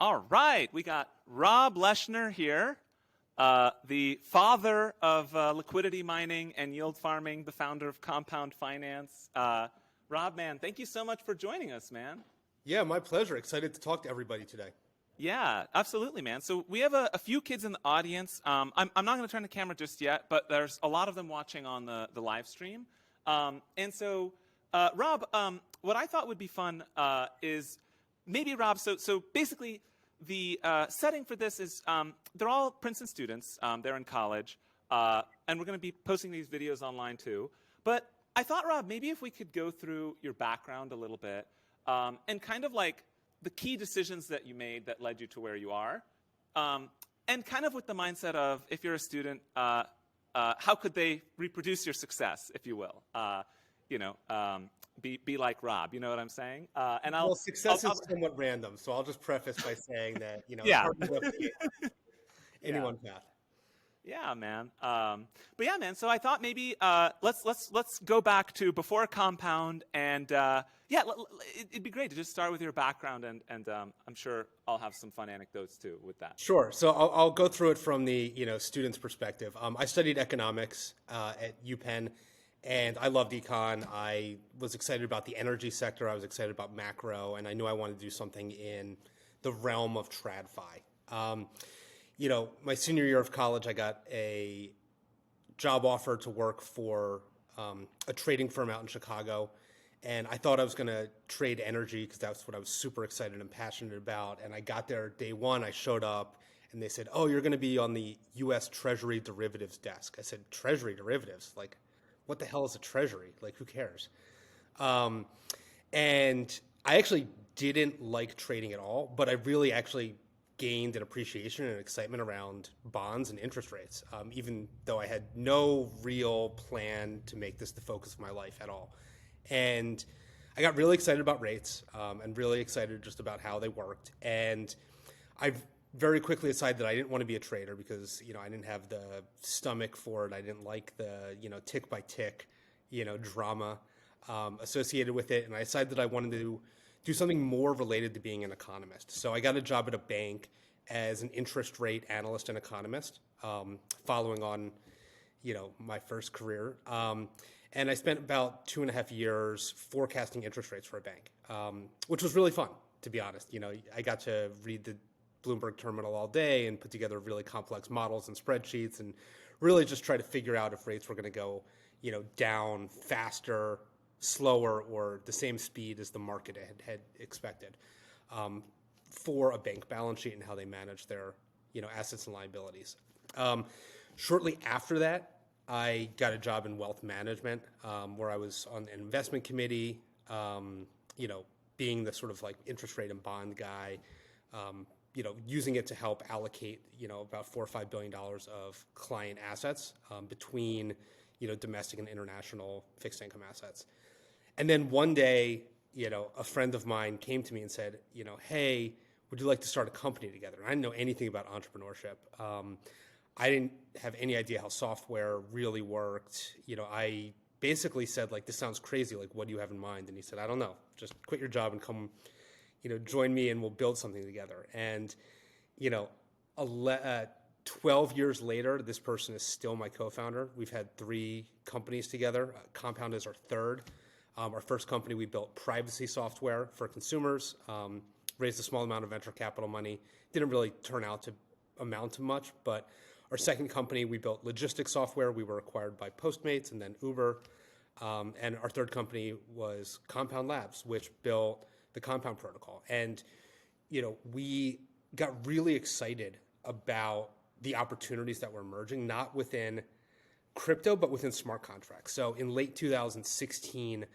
All right, we got Rob Leshner here, the father of liquidity mining and yield farming, the founder of Compound Finance. Rob, man, thank you so much for joining us, man. Yeah, my pleasure. Excited to talk to everybody today. Yeah, absolutely, man. So we have a few kids in the audience. I'm not going to turn the camera just yet, but there's a lot of them watching on the live stream. Rob, what I thought would be fun is maybe, Rob, so basically the setting for this is they're all Princeton students. They're in college, and we're going to be posting these videos online too. But I thought, Rob, maybe if we could go through your background a little bit and kind of like the key decisions that you made that led you to where you are, and kind of with the mindset of, if you're a student, how could they reproduce your success, if you will? Be like Rob, you know what I'm saying? Well, success is somewhat random, so I'll just preface by saying that, it's Yeah. hard to replicate any one path. Yeah, man. But yeah, man. So I thought maybe let's go back to before Compound, and it'd be great to just start with your background, and I'm sure I'll have some fun anecdotes too with that. Sure. So I'll go through it from the student's perspective. I studied economics at UPenn, and I loved econ. I was excited about the energy sector. I was excited about macro, and I knew I wanted to do something in the realm of TradFi. My senior year of college, I got a job offer to work for a trading firm out in Chicago. And I thought I was going to trade energy because that's what I was super excited and passionate about. And I got there day one, I showed up, and they said, "Oh, you're going to be on the U.S. Treasury derivatives desk." I said, "Treasury derivatives? Like, what the hell is a treasury? Like, who cares?" And I actually didn't like trading at all, but I really actually gained an appreciation and excitement around bonds and interest rates, even though I had no real plan to make this the focus of my life at all. And I got really excited about rates and really excited just about how they worked. And I very quickly decided that I didn't want to be a trader because, I didn't have the stomach for it. I didn't like the, tick by tick, drama associated with it. And I decided that I wanted to do something more related to being an economist. So I got a job at a bank as an interest rate analyst and economist, following on, my first career. And I spent about 2.5 years forecasting interest rates for a bank, which was really fun, to be honest. I got to read the Bloomberg terminal all day and put together really complex models and spreadsheets and really just try to figure out if rates were going to go, down faster, slower, or the same speed as the market had expected for a bank balance sheet and how they manage their assets and liabilities. Shortly after that, I got a job in wealth management where I was on an investment committee, being the sort of like interest rate and bond guy, using it to help allocate, about $4 or $5 billion of client assets between, domestic and international fixed income assets. And then one day, a friend of mine came to me and said, "Hey, would you like to start a company together?" And I didn't know anything about entrepreneurship. I didn't have any idea how software really worked. I basically said, like, "This sounds crazy. Like, what do you have in mind?" And he said, "I don't know. Just quit your job and come, join me and we'll build something together." And, 12 years later, this person is still my co-founder. We've had 3 companies together. Compound is our third. Our first company, we built privacy software for consumers, raised a small amount of venture capital money. Didn't really turn out to amount to much, but our second company, we built logistics software. We were acquired by Postmates and then Uber. And our third company was Compound Labs, which built the Compound protocol. And, we got really excited about the opportunities that were emerging, not within crypto, but within smart contracts. So in late 2016,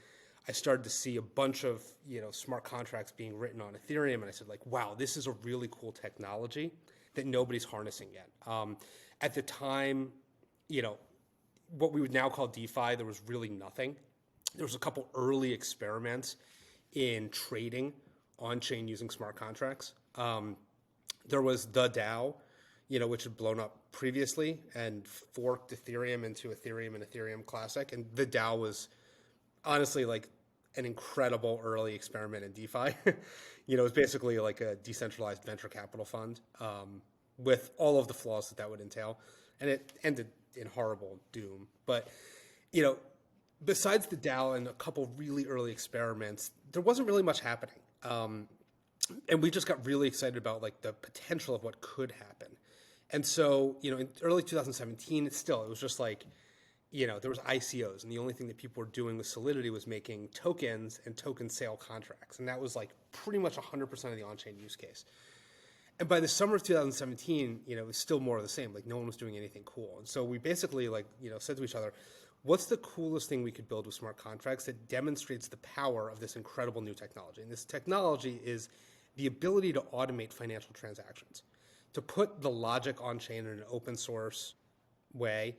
I started to see a bunch of, smart contracts being written on Ethereum. And I said, like, wow, this is a really cool technology that nobody's harnessing yet. At the time, what we would now call DeFi, there was really nothing. There was a couple early experiments in trading on-chain using smart contracts. There was the DAO, which had blown up previously and forked Ethereum into Ethereum and Ethereum Classic. And the DAO was honestly like an incredible early experiment in DeFi. It was basically like a decentralized venture capital fund with all of the flaws that would entail. And it ended in horrible doom. But, besides the DAO and a couple really early experiments, there wasn't really much happening. And we just got really excited about like the potential of what could happen. And so, in early 2017, it was just like, there was ICOs, and the only thing that people were doing with Solidity was making tokens and token sale contracts. And that was like pretty much 100% of the on-chain use case. And by the summer of 2017, it was still more of the same. Like no one was doing anything cool. And so we basically said to each other, what's the coolest thing we could build with smart contracts that demonstrates the power of this incredible new technology? And this technology is the ability to automate financial transactions, to put the logic on chain in an open source way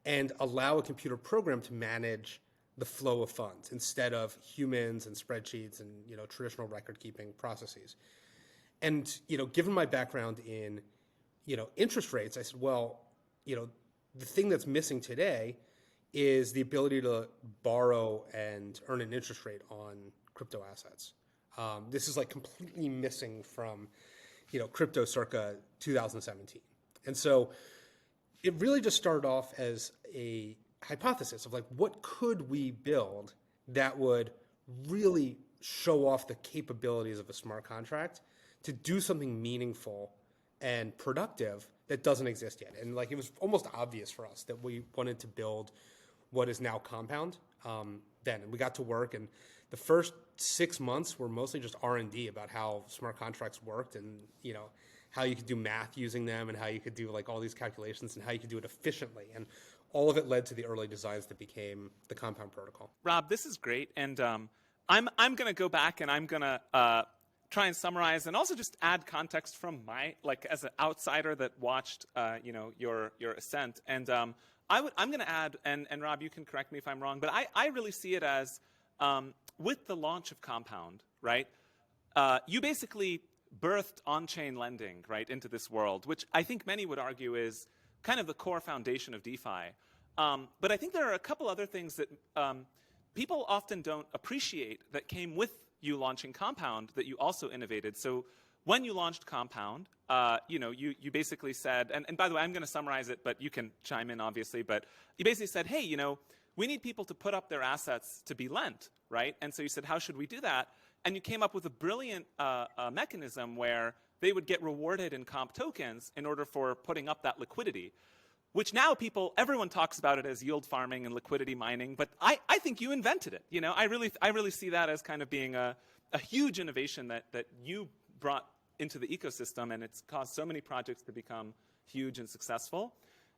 and allow a computer program to manage the flow of funds instead of humans and spreadsheets and traditional record keeping processes. And given my background in interest rates, I said, well, the thing that's missing today is the ability to borrow and earn an interest rate on crypto assets. This is like completely missing from crypto circa 2017. And so it really just started off as a hypothesis of like, what could we build that would really show off the capabilities of a smart contract to do something meaningful and productive that doesn't exist yet. And like, it was almost obvious for us that we wanted to build what is now Compound then. And we got to work, and the first 6 months were mostly just R&D about how smart contracts worked and, how you could do math using them and how you could do like all these calculations and how you could do it efficiently. And all of it led to the early designs that became the Compound protocol. Rob, this is great. And I'm going to go back and I'm going to try and summarize and also just add context from my, like as an outsider that watched, your ascent. And I'm going to add, and Rob, you can correct me if I'm wrong, but I really see it as with the launch of Compound, right? You basically birthed on-chain lending, right, into this world, which I think many would argue is kind of the core foundation of DeFi. But I think there are a couple other things that people often don't appreciate that came with you launching Compound that you also innovated. So when you launched Compound, you basically said, and by the way, I'm going to summarize it, but you can chime in, obviously, but you basically said, hey, we need people to put up their assets to be lent, right? And so you said, how should we do that? And you came up with a brilliant mechanism where they would get rewarded in comp tokens in order for putting up that liquidity, which now everyone talks about it as yield farming and liquidity mining, but I think you invented it. I really see that as kind of being a huge innovation that you brought into the ecosystem, and it's caused so many projects to become huge and successful.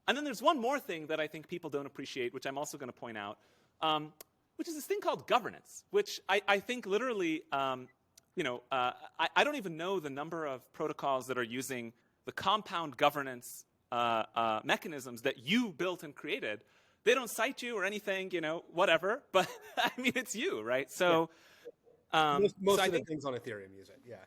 And then there's one more thing that I think people don't appreciate, which I'm also going to point out, which is this thing called governance, which I think literally, I don't even know the number of protocols that are using the Compound governance mechanisms that you built and created. They don't cite you or anything, whatever, but I mean, it's you, right? So most of the things on Ethereum use it, yeah.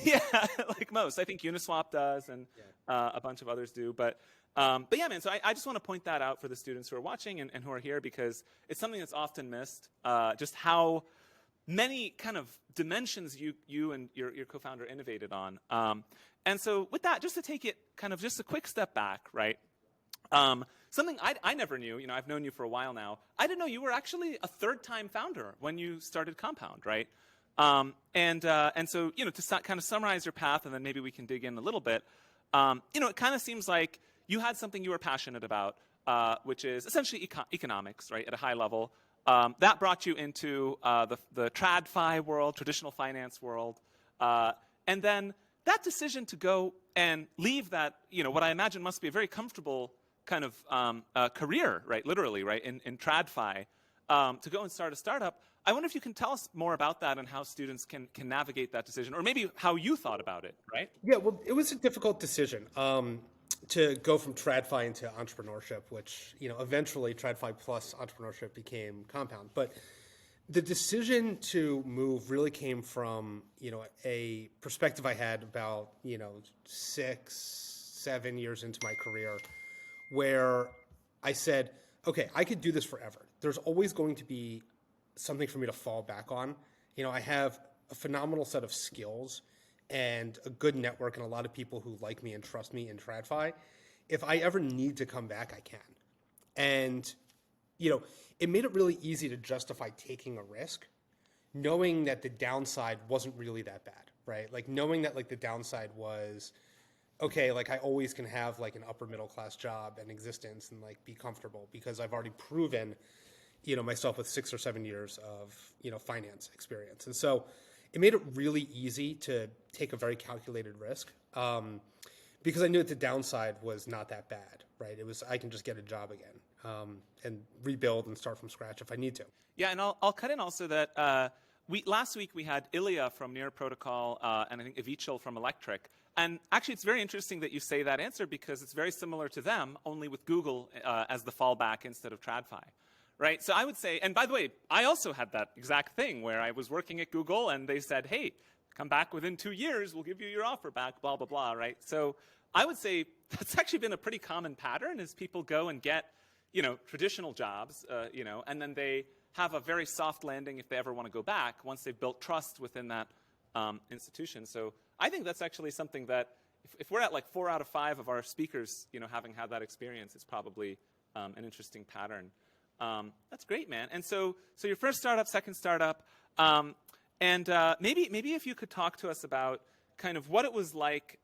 Yeah, like most. I think Uniswap does, and a bunch of others do. But yeah, man, so I just want to point that out for the students who are watching and who are here, because it's something that's often missed, just how many kind of dimensions you and your co-founder innovated on. And so with that, just to take it kind of just a quick step back, right? Something I never knew, I've known you for a while now. I didn't know you were actually a third-time founder when you started Compound, right? And so, to kind of summarize your path, and then maybe we can dig in a little bit, it kind of seems like you had something you were passionate about, which is essentially economics, right, at a high level. That brought you into the TradFi world, traditional finance world. And then that decision to go and leave that, what I imagine must be a very comfortable kind of career, right, literally, right, in TradFi, to go and start a startup. I wonder if you can tell us more about that and how students can navigate that decision, or maybe how you thought about it, right? Yeah, well, it was a difficult decision to go from TradFi into entrepreneurship, which, eventually TradFi plus entrepreneurship became Compound. But the decision to move really came from, a perspective I had about, 6-7 years into my career, where I said, okay, I could do this forever. There's always going to be something for me to fall back on. I have a phenomenal set of skills and a good network and a lot of people who like me and trust me in TradFi. If I ever need to come back, I can. And, it made it really easy to justify taking a risk, knowing that the downside wasn't really that bad, right? Like knowing that like the downside was, okay, like I always can have like an upper middle class job and existence and like be comfortable because I've already proven, myself with 6 or 7 years of, finance experience. And so it made it really easy to take a very calculated risk because I knew that the downside was not that bad, right? It was, I can just get a job again and rebuild and start from scratch if I need to. Yeah, and I'll cut in also that last week we had Ilya from Near Protocol and I think Avichal from Electric. And actually, it's very interesting that you say that answer because it's very similar to them, only with Google as the fallback instead of TradFi, right? So I would say, and by the way, I also had that exact thing where I was working at Google and they said, hey, come back within 2 years, we'll give you your offer back, blah, blah, blah, right? So I would say that's actually been a pretty common pattern is people go and get, traditional jobs, and then they have a very soft landing if they ever want to go back once they've built trust within that institution. So I think that's actually something that if we're at like 4 out of 5 of our speakers, having had that experience, it's probably an interesting pattern. That's great, man. And so your first startup, second startup, and maybe if you could talk to us about kind of what it was like.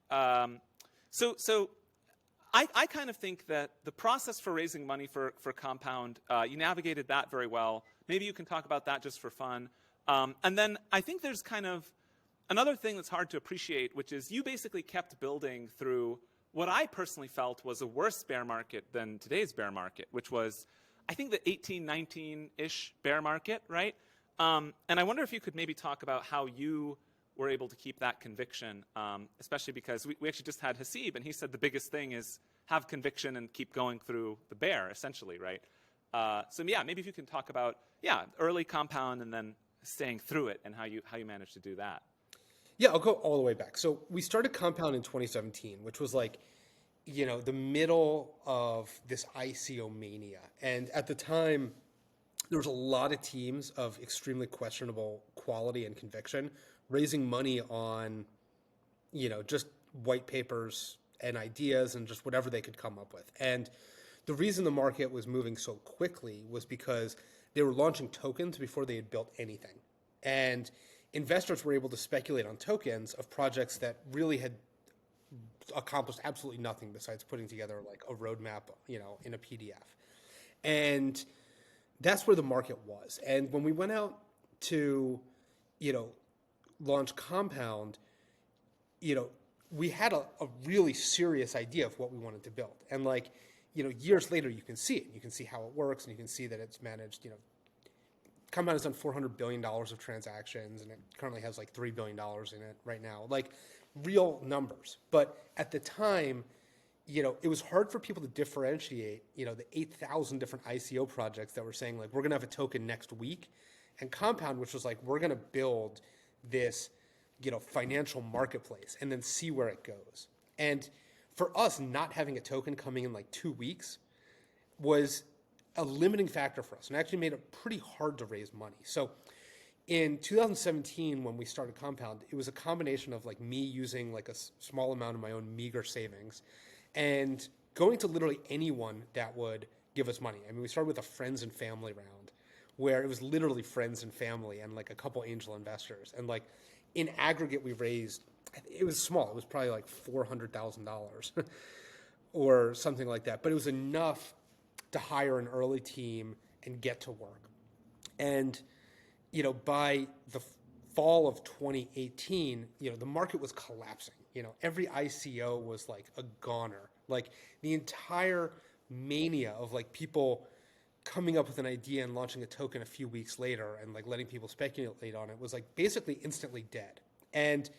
So I kind of think that the process for raising money for Compound, you navigated that very well. Maybe you can talk about that just for fun. And then I think there's kind of another thing that's hard to appreciate, which is you basically kept building through what I personally felt was a worse bear market than today's bear market, which was, I think, the 18, 19-ish bear market, right? And I wonder if you could maybe talk about how you were able to keep that conviction, especially because we actually just had Hasib, and he said the biggest thing is have conviction and keep going through the bear, essentially, right? So yeah, maybe if you can talk about, early Compound and then staying through it and how you managed to do that. Yeah, I'll go all the way back. So we started Compound in 2017, which was like, the middle of this ICO mania. And at the time, there was a lot of teams of extremely questionable quality and conviction raising money on, just white papers and ideas and just whatever they could come up with. And the reason the market was moving so quickly was because they were launching tokens before they had built anything. And investors were able to speculate on tokens of projects that really had accomplished absolutely nothing besides putting together like a roadmap, in a PDF. And that's where the market was. And when we went out to, launch Compound, we had a really serious idea of what we wanted to build. And like, years later, you can see it. You can see how it works, and you can see that it's managed, Compound has done $400 billion of transactions, and it currently has like $3 billion in it right now. Like real numbers. But at the time, it was hard for people to differentiate, the 8,000 different ICO projects that were saying like, we're going to have a token next week, and Compound, which was like, we're going to build this, financial marketplace and then see where it goes. And for us, not having a token coming in like 2 weeks was a limiting factor for us and actually made it pretty hard to raise money. So in 2017, when we started Compound, it was a combination of like me using like a small amount of my own meager savings and going to literally anyone that would give us money. I mean, we started with a friends and family round where it was literally friends and family and like a couple angel investors. And like in aggregate, we raised, it was small. It was probably like $400,000 or something like that. But it was enough to hire an early team and get to work. And, by the fall of 2018, the market was collapsing. Every ICO was like a goner. Like the entire mania of like people coming up with an idea and launching a token a few weeks later and like letting people speculate on it was like basically instantly dead. And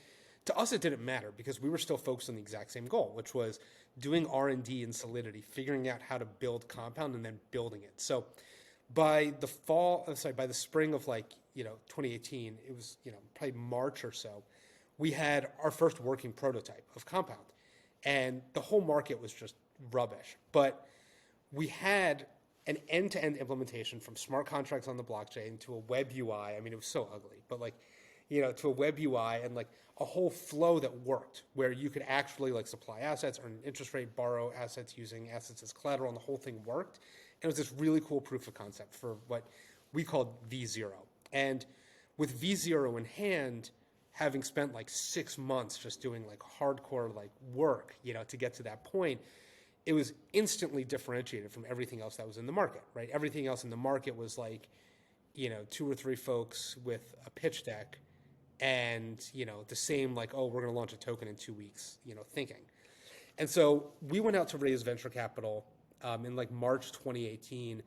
to us, it didn't matter because we were still focused on the exact same goal, which was doing R&D in Solidity, figuring out how to build Compound and then building it. So by the spring of like, 2018, it was, probably March or so, we had our first working prototype of Compound. And the whole market was just rubbish. But we had an end-to-end implementation from smart contracts on the blockchain to a web UI. I mean, it was so ugly, but like, to a web UI and like a whole flow that worked where you could actually like supply assets, earn an interest rate, borrow assets using assets as collateral, and the whole thing worked. And it was this really cool proof of concept for what we called V0. And with V0 in hand, having spent like 6 months just doing like hardcore like work, to get to that point, it was instantly differentiated from everything else that was in the market, right? Everything else in the market was like, 2 or 3 folks with a pitch deck and, the same like, oh, we're going to launch a token in 2 weeks, thinking. And so we went out to raise venture capital in like March 2018.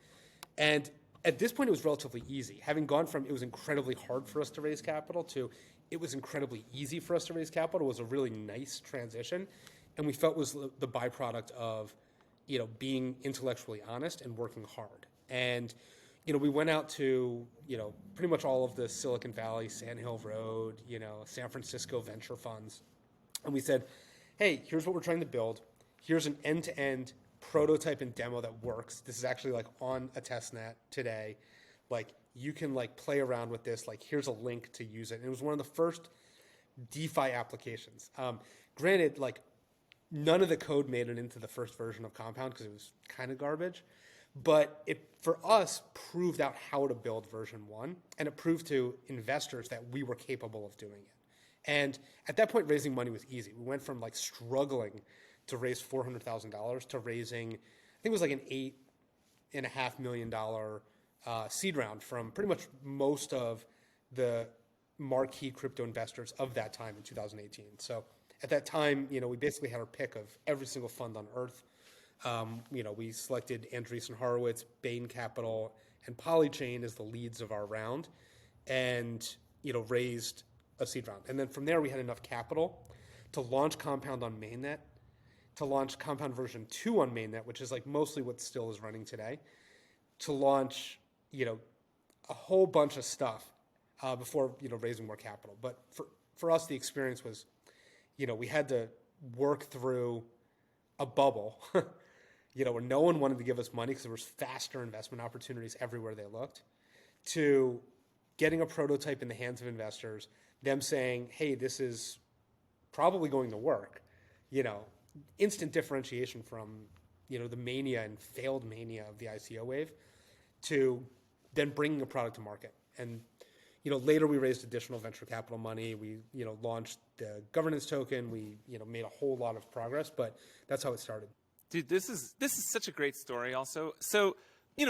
And at this point, it was relatively easy. Having gone from it was incredibly hard for us to raise capital to it was incredibly easy for us to raise capital was a really nice transition. And we felt was the byproduct of, being intellectually honest and working hard. And, we went out to, pretty much all of the Silicon Valley, Sand Hill Road, San Francisco venture funds. And we said, hey, here's what we're trying to build. Here's an end-to-end prototype and demo that works. This is actually like on a test net today. Like you can like play around with this. Like here's a link to use it. And it was one of the first DeFi applications. Granted, like none of the code made it into the first version of Compound because it was kind of garbage. But it, for us, proved out how to build version 1. And it proved to investors that we were capable of doing it. And at that point, raising money was easy. We went from like struggling to raise $400,000 to raising, I think it was like an $8.5 million seed round from pretty much most of the marquee crypto investors of that time in 2018. So at that time, we basically had our pick of every single fund on earth. We selected Andreessen Horowitz, Bain Capital, and Polychain as the leads of our round, and raised a seed round. And then from there, we had enough capital to launch Compound on mainnet, to launch Compound version 2 on mainnet, which is like mostly what still is running today, to launch a whole bunch of stuff before raising more capital. But for us, the experience was, we had to work through a bubble, where no one wanted to give us money because there was faster investment opportunities everywhere they looked, to getting a prototype in the hands of investors, them saying, hey, this is probably going to work, instant differentiation from, the mania and failed mania of the ICO wave to then bringing a product to market. And, later we raised additional venture capital money. We, launched the governance token. We, made a whole lot of progress, but that's how it started. Dude, this is such a great story also. So,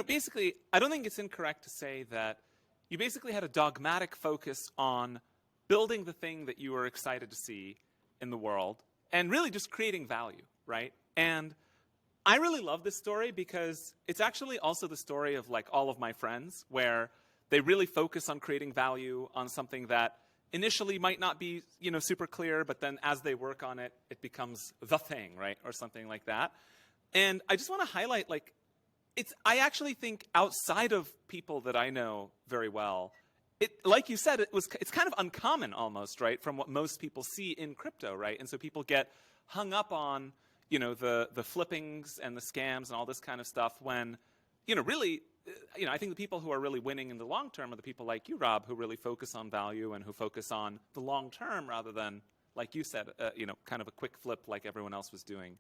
basically, I don't think it's incorrect to say that you basically had a dogmatic focus on building the thing that you were excited to see in the world and really just creating value, right? And I really love this story because it's actually also the story of like all of my friends where they really focus on creating value on something that initially might not be, super clear, but then as they work on it, it becomes the thing, right? Or something like that. And I just want to highlight, like, I actually think outside of people that I know very well, like you said, it's kind of uncommon almost, right? From what most people see in crypto, right? And so people get hung up on, the flippings and the scams and all this kind of stuff when, really, I think the people who are really winning in the long term are the people like you, Rob, who really focus on value and who focus on the long term rather than, like you said, kind of a quick flip like everyone else was doing.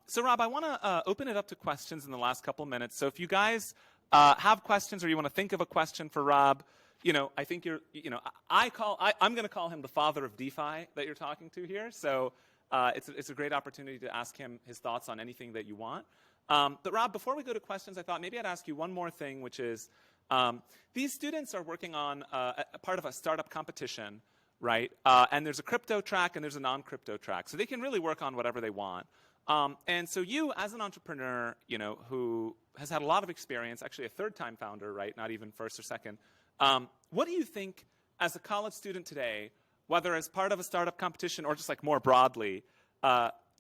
So, Rob, I want to open it up to questions in the last couple of minutes. So if you guys have questions or you want to think of a question for Rob, I think I'm going to call him the father of DeFi that you're talking to here. So it's a great opportunity to ask him his thoughts on anything that you want. But Rob, before we go to questions, I thought maybe I'd ask you one more thing, which is these students are working on a part of a startup competition, right? And there's a crypto track and there's a non-crypto track. So they can really work on whatever they want. And so you, as an entrepreneur, who has had a lot of experience, actually a third-time founder, right? Not even first or second. What do you think, as a college student today, whether as part of a startup competition or just like more broadly,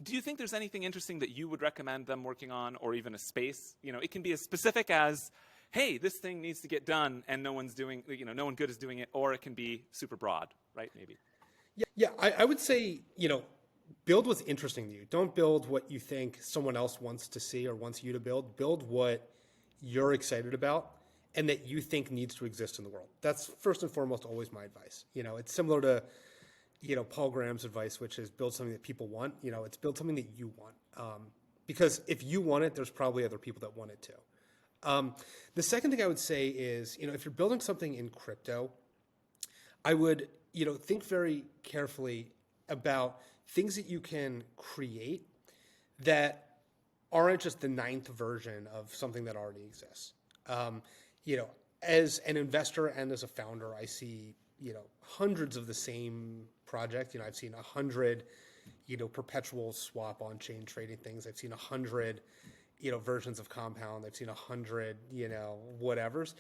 do you think there's anything interesting that you would recommend them working on, or even a space? It can be as specific as, hey, this thing needs to get done and no one's doing, no one good is doing it, or it can be super broad, right? Maybe. Yeah, I would say, build what's interesting to you. Don't build what you think someone else wants to see or wants you to build. Build what you're excited about and that you think needs to exist in the world. That's first and foremost always my advice. It's similar to, Paul Graham's advice, which is build something that people want. It's build something that you want. Because if you want it, there's probably other people that want it too. The second thing I would say is, if you're building something in crypto, I would, think very carefully about things that you can create that aren't just the ninth version of something that already exists. As an investor and as a founder, I see, hundreds of the same project. I've seen 100, perpetual swap on-chain trading things. I've seen 100, versions of Compound. I've seen 100, whatevers.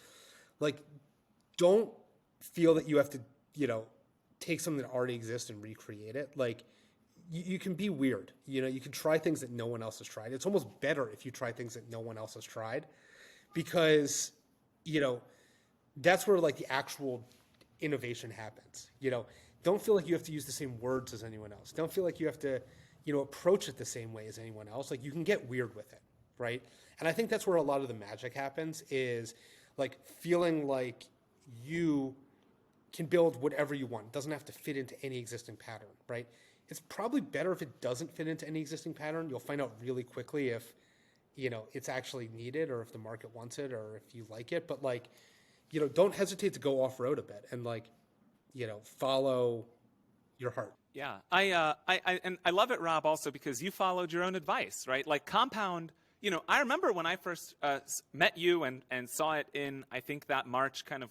Like, don't feel that you have to, take something that already exists and recreate it. Like, you can be weird. You can try things that no one else has tried. It's almost better if you try things that no one else has tried, because, that's where like the actual innovation happens. Don't feel like you have to use the same words as anyone else. Don't feel like you have to, approach it the same way as anyone else. Like, you can get weird with it, right? And I think that's where a lot of the magic happens, is like feeling like you can build whatever you want. It doesn't have to fit into any existing pattern, right? It's probably better if it doesn't fit into any existing pattern. You'll find out really quickly if, it's actually needed, or if the market wants it, or if you like it. But like, don't hesitate to go off road a bit and like, follow your heart. Yeah, I love it, Rob, also because you followed your own advice, right? Like Compound, I remember when I first met you and saw it in, I think that March kind of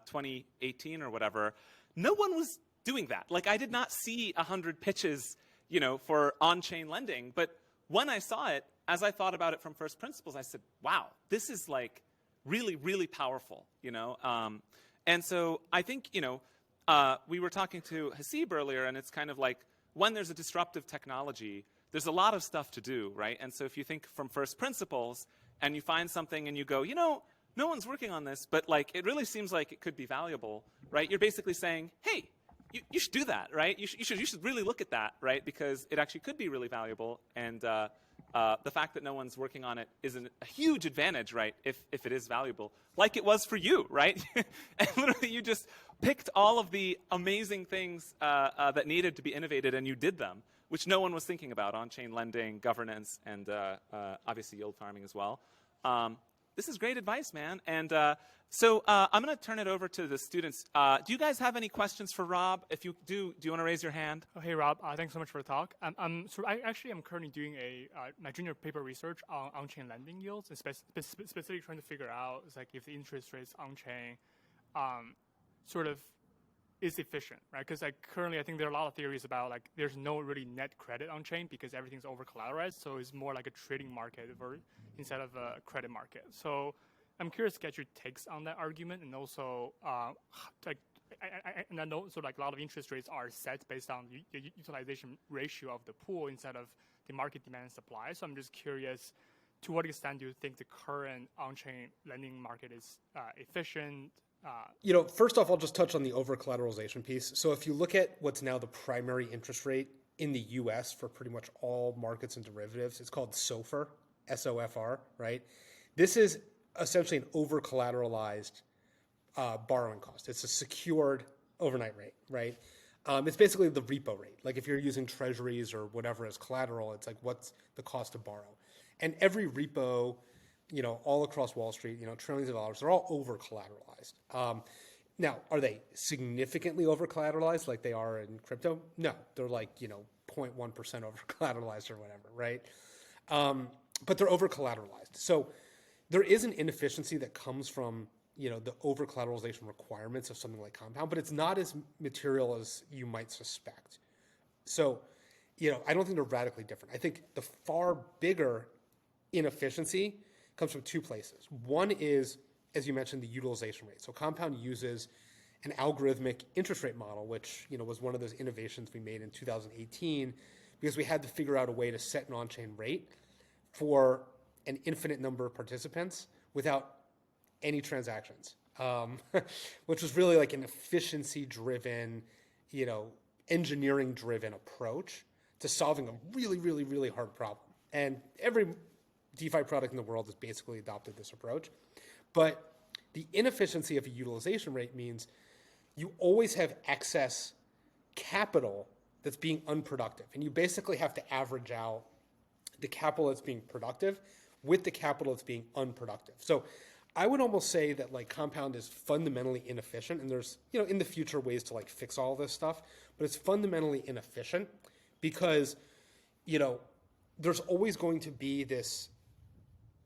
2018 or whatever, no one was doing that. Like, I did not see 100 pitches, for on-chain lending. But when I saw it, as I thought about it from first principles, I said, wow, this is like really, really powerful, And so I think, we were talking to Hasib earlier, and it's kind of like when there's a disruptive technology, there's a lot of stuff to do, right? And so if you think from first principles and you find something and you go, no one's working on this, but like it really seems like it could be valuable, right? You're basically saying, hey, you should do that, right? You should really look at that, right? Because it actually could be really valuable, and the fact that no one's working on it is a huge advantage, right? If it is valuable, like it was for you, right? And literally, you just picked all of the amazing things that needed to be innovated, and you did them, which no one was thinking about: on-chain lending, governance, and obviously yield farming as well. This is great advice, man. And so I'm going to turn it over to the students. Do you guys have any questions for Rob? If you do you want to raise your hand? Oh, hey, Rob. Thanks so much for the talk. So I am currently doing my junior paper research on on-chain lending yields, and specifically trying to figure out like if the interest rates on-chain sort of is efficient, right? Because like currently, I think there are a lot of theories about like there's no really net credit on chain because everything's over collateralized, so it's more like a trading market instead of a credit market. So I'm curious to get your takes on that argument, and also and I know so like a lot of interest rates are set based on the utilization ratio of the pool instead of the market demand and supply. So I'm just curious, to what extent do you think the current on-chain lending market is efficient? First off, I'll just touch on the over-collateralization piece. So if you look at what's now the primary interest rate in the U.S. for pretty much all markets and derivatives, it's called SOFR, S-O-F-R, right? This is essentially an over-collateralized borrowing cost. It's a secured overnight rate, right? It's basically the repo rate. Like if you're using treasuries or whatever as collateral, it's like what's the cost to borrow. And every repo, all across Wall Street, trillions of dollars, they're all over-collateralized. Now, are they significantly over-collateralized like they are in crypto? No, they're like, 0.1% over-collateralized or whatever, right? But they're over-collateralized. So there is an inefficiency that comes from, the over-collateralization requirements of something like Compound, but it's not as material as you might suspect. So, I don't think they're radically different. I think the far bigger inefficiency comes from two places. One is, as you mentioned, the utilization rate. So Compound uses an algorithmic interest rate model, which was one of those innovations we made in 2018 because we had to figure out a way to set an on-chain rate for an infinite number of participants without any transactions, which was really like an efficiency-driven, engineering-driven approach to solving a really, really, really hard problem. And every DeFi product in the world has basically adopted this approach. But the inefficiency of a utilization rate means you always have excess capital that's being unproductive. And you basically have to average out the capital that's being productive with the capital that's being unproductive. So I would almost say that like Compound is fundamentally inefficient, and there's, in the future ways to like fix all this stuff, but it's fundamentally inefficient because, there's always going to be this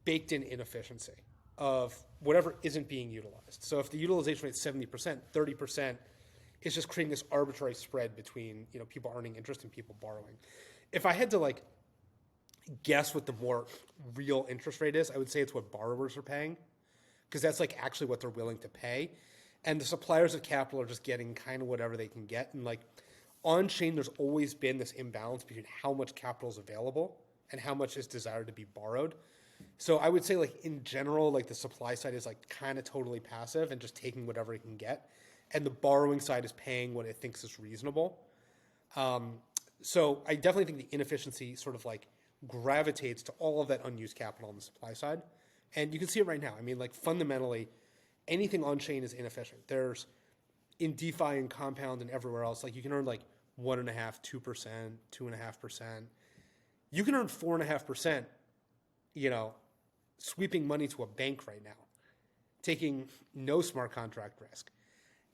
baked in inefficiency of whatever isn't being utilized. So if the utilization rate is 70%, 30% is just creating this arbitrary spread between, people earning interest and people borrowing. If I had to like guess what the more real interest rate is, I would say it's what borrowers are paying, because that's like actually what they're willing to pay. And the suppliers of capital are just getting kind of whatever they can get. And like on chain, there's always been this imbalance between how much capital is available and how much is desired to be borrowed. So I would say like in general, like the supply side is like kind of totally passive and just taking whatever it can get. And the borrowing side is paying what it thinks is reasonable. So I definitely think the inefficiency sort of like gravitates to all of that unused capital on the supply side. And you can see it right now. I mean, like fundamentally, anything on chain is inefficient. There's in DeFi and Compound and everywhere else, like you can earn like 1.5%, 2%, 2.5%. You can earn 4.5%, sweeping money to a bank right now, taking no smart contract risk.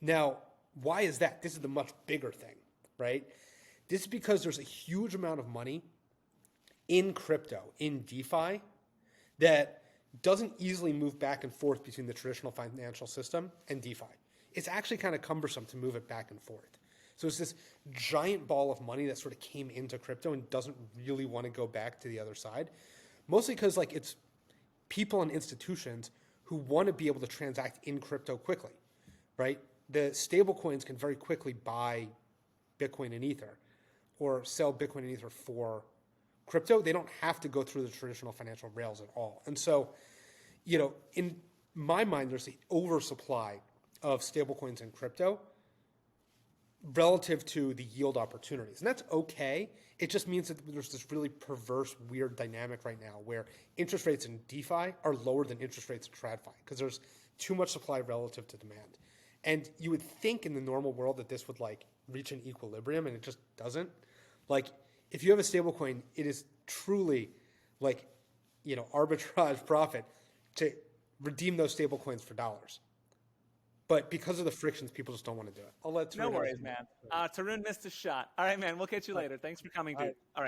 Now, why is that? This is the much bigger thing, right? This is because there's a huge amount of money in crypto, in DeFi, that doesn't easily move back and forth between the traditional financial system and DeFi. It's actually kind of cumbersome to move it back and forth. So it's this giant ball of money that sort of came into crypto and doesn't really want to go back to the other side, mostly because like it's people and institutions who want to be able to transact in crypto quickly, right? The stable coins can very quickly buy Bitcoin and Ether or sell Bitcoin and Ether for crypto. They don't have to go through the traditional financial rails at all. And so, in my mind, there's the oversupply of stablecoins in crypto relative to the yield opportunities. And that's okay. It just means that there's this really perverse, weird dynamic right now where interest rates in DeFi are lower than interest rates in TradFi because there's too much supply relative to demand. And you would think in the normal world that this would like reach an equilibrium, and it just doesn't. Like if you have a stablecoin, it is truly like, arbitrage profit to redeem those stablecoins for dollars. But because of the frictions, people just don't want to do it. I'll let Tarun. No worries, man. Tarun missed a shot. All right, man. We'll catch you later. Thanks for coming, dude. All right.